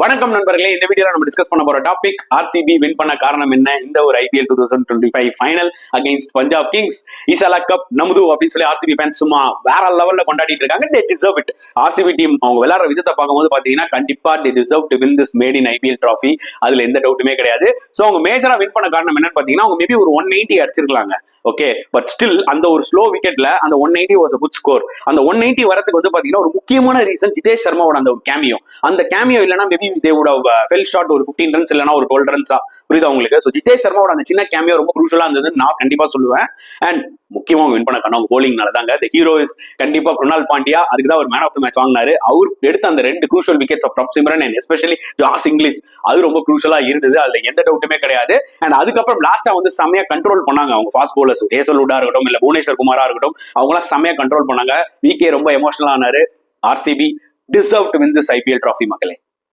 வணக்கம் நண்பர்களே, இந்த வீடியோல நம்ம டிஸ்கஸ் பண்ண போற டாபிக் ஆர்சிபி வின் பண்ண காரணம் என்ன, இந்த ஒரு IPL 2025 final against Punjab Kings. இசலா கப் நமுது அப்படின்னு சொல்லி ஆர்சிபி ஃபேன்ஸ் சும்மா வேற லெவல்ல கொண்டாடிட்டு இருக்காங்க. They deserve it. RCB team அவங்க விளையாடுற விதத்தை பார்க்கும்போது பாத்தீங்கன்னா கண்டிப்பா they deserve to win this made in IPL trophy. அதுல எந்த டவுட்டுமே கிடையாது. சோ அவங்க மேஜரா வின் பண்ண காரணம் என்னன்னு பாத்தீங்கன்னா அவங்க மேபி ஒரு 180 அடிச்சிருக்கலாங்க. ஓகே, பட் ஸ்டில் அந்த ஒரு ஸ்லோ விக்கெட்ல அந்த 180 வாஸ் a good score. அந்த 180 வரதுக்கு வந்து பாத்தீங்கன்னா ஒரு முக்கியமான ரீசன் ஜிதேஷ் சர்மாவோட அந்த ஒரு கேமியோ. அந்த கேமியோ இல்லனா maybe they would have fell short ஒரு 15 ரன்ஸ் இல்லனா ஒரு 12 ரன்ஸா. புரியுதா உங்களுக்கு? சோ ஜிதேஷ் சர்மாவோட அந்த சின்ன கேமியோ ரொம்ப குரூஷியலா இருந்ததுன்னு நான் கண்டிப்பா சொல்லுவேன். அண்ட் முக்கியமா வின் பண்ண காரணம் போலிங்னால தாங்க. தி ஹீரோ இஸ் கண்டிப்பா குருணால் பாண்டியா. அதுக்கு தான் ஒரு மேன் ஆஃப் தி மேட்ச் வாங்கினாரு. அவர் எடுத்த அந்த 2 crucial wickets off Prabhsimran and especially Josh Inglis, அது ரொம்ப குரூஷியலா இருந்தது. அதுல எந்த டவுட்டுமே கிடையாது. அண்ட் அதுக்கப்புறம் லாஸ்டா வந்து செமையா கண்ட்ரோல் பண்ணாங்க அவங்க ஃபாஸ்ட் பவுலர்ஸ். ஹேசல்வுட்டா இருக்கட்டும் இல்ல புவனேஸ்வர் குமாரா இருக்கட்டும், அவங்க எல்லாம் செமையா கண்ட்ரோல் பண்ணாங்க. விகே ரொம்ப எமோஷனல் ஆனாரு. RCB deserve to win this IPL trophy மக்களே.